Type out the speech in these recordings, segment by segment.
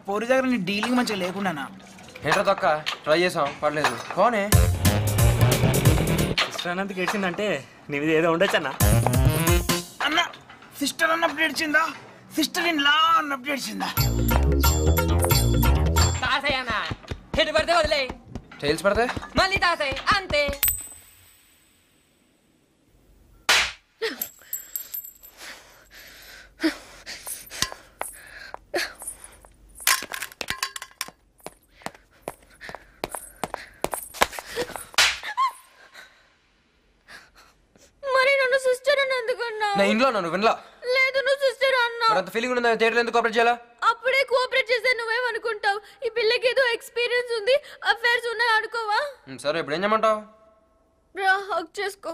పోరి దగ్గర నీ డీలింగ్ మంచిగా లేకుండానా? ఏంటో తొక్క ట్రై చేసాం పర్లేదు పోనే. సిస్టర్ అన్నందుకు ఏడ్చిందంటే నీ మీద ఏదో ఉండొచ్చు అన్న. అన్న సిస్టర్ అన్నప్పుడు ఏడ్చిందా? సిస్టర్ ఇన్ లా అన్నప్పుడు ఏడ్చిందా? తాసయ్యనా హెడ్ పడితే వదిలే, టైల్స్ పడితే మళ్ళీ తాసయ్య అంతే. నా ఇంట్లో నువ్వు వినలా? లేదు నువ్వు సిస్టర్ అన్నా. అంత ఫీలింగ్ ఉందా? థియేటర్లో ఎందుకు కోఆపరేట్ చేయాలా? అప్పుడే కోఆపరేట్ చేస్తే నువ్వేమనుకుంటావు? ఈ పిల్లకి ఏదో ఎక్స్పీరియన్స్ ఉంది, అఫైర్స్ ఉన్నాయి అనుకోవా? సరే ఇప్పుడు ఏం చేయమంటావు? రా హక్ చేసుకో.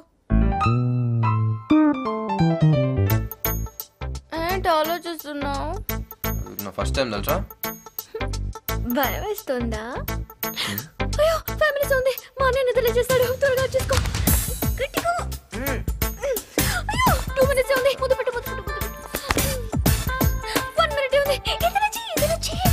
ఏంటి ఆలోచిస్తున్నావు? నా ఫస్ట్ టైం తెలుసా? భయం వేస్తుందా? అయ్యో ఫ్యామిలీస్ ఉంది, మా అన్నయ్య నిద్ర చేస్తాడు, త్వరగా చేసుకో. గట్టిగా. అయ్యో 2 minutes ఉంది, ముద్దు పెట్టు. 1 minute ఉంది. ఇదన చెయ్యి.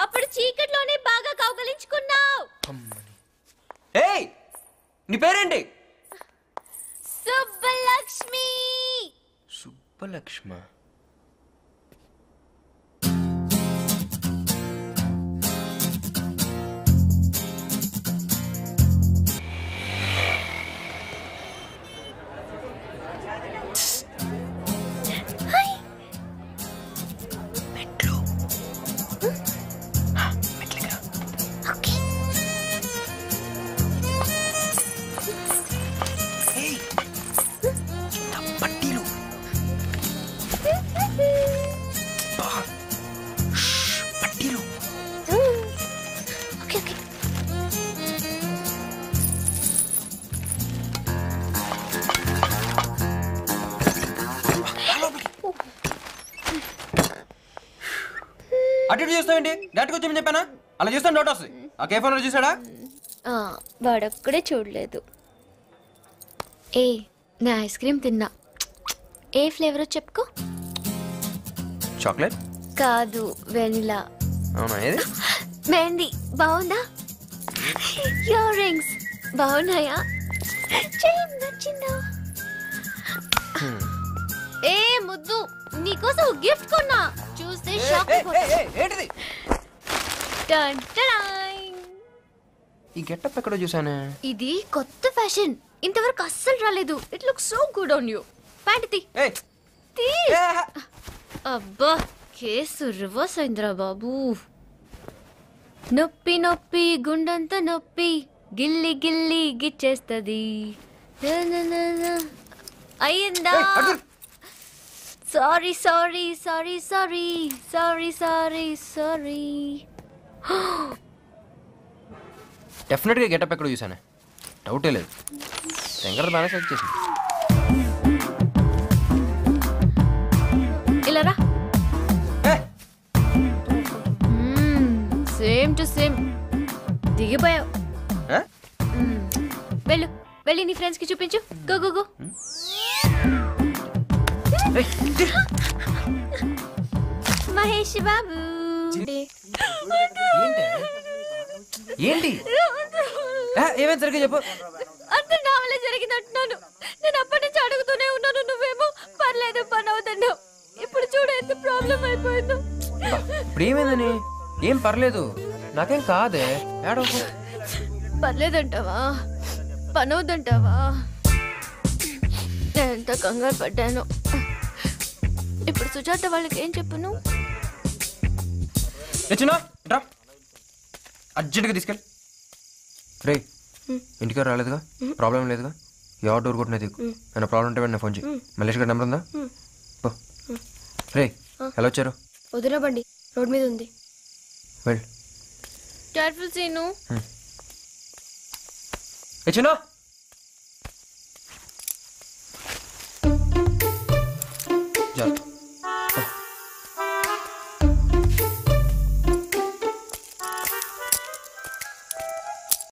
అప్పుడు చీకట్లోనే బాగా కౌగలించుకున్నావు. ఏయ్ నీ పేరేంటి? సుబ్బలక్ష్మి. సుబ్బలక్ష్మ. అటు ఇటు చూస్తావేంటి? డైరెక్ట్గా వచ్చి చెప్పానా? అలా చూస్తాను డౌట్ వస్తుంది. ఆ కేఫ్ ఓనర్ చూసాడా? వాడొక్కడే చూడలేదు. ఏ నా ఐస్ క్రీమ్ తిన్నా. ఏ ఫ్లేవరో చెప్పుకో. చాక్లెట్ కాదు, వెనిలా. అవునా? ఏది? మెహందీ బాగుందా? ఇయర్ రింగ్స్ బాగున్నాయా? చైన్ నచ్చిందా? ఏ ముద్దు, నీకోసం గిఫ్ట్ కొన్నా, చూస్తే షాక్ ఏంటిది? ఈ గెటప్ ఎక్కడో చూసానే. ఇది కొత్త ఫ్యాషన్, ఇంతవరకు అస్సలు రాలేదు. It looks so good on you. Pant తీ. అబ్బా కేసు రివర్స్ అయిందిరా బాబు. నొప్పి నొప్పి గుండంత నొప్పి, గిల్లి గిల్లి గిచ్చేస్తది. అయ్యిందా? Sorry sorry sorry sorry sorry sorry sorry. డెఫినెట్గా గెటప్ ఎక్కడో చూసానే, డౌటే లేదు. శంకర్ బాగానే సెలెక్ట్ చేసింది. ఇలా రా. సేమ్ టు సేమ్ దిగిపోయావు. వెళ్ళు, వెళ్ళి నీ ఫ్రెండ్స్ కి చూపించు. Go go go. Mahesh Babu ఏంటి? ఏమేమి సరిగ్గా చెప్పు. అంత నా వల్ల జరిగిందంటున్నాను. నేను అప్పటి నుంచి అడుగుతూనే ఉన్నాను, నువ్వేమో పర్లేదు పని అవుతున్నావు. ఇప్పుడు చూడు ఎంత ప్రాబ్లం అయిపోయిందో. ఇప్పుడు ఏమైందని? ఏం పర్లేదు, నాకేం కాదే. పర్లేదంటావా? పని అవుతుంటావా? నేను ఎంత కంగారు పడ్డాను. ఇప్పుడు సుజాత వాళ్ళకి ఏం చెప్పను? అర్జెంట్గా తీసుకెళ్ళి. రే ఇంటికి రాలేదుగా? ప్రాబ్లం లేదుగా? ఎవరు డోర్ కొట్టినా దిగు. ఏమైనా ప్రాబ్లం ఉంటే వెంటనే ఫోన్ చేయి. మల్లేష్ గారి నెంబర్ ఉందా? రే ఎలా వచ్చారు? వదిన బండి రోడ్ మీద ఉంది. వెళ్ళు. Careful scene. చిన్న జాగ్రత్త.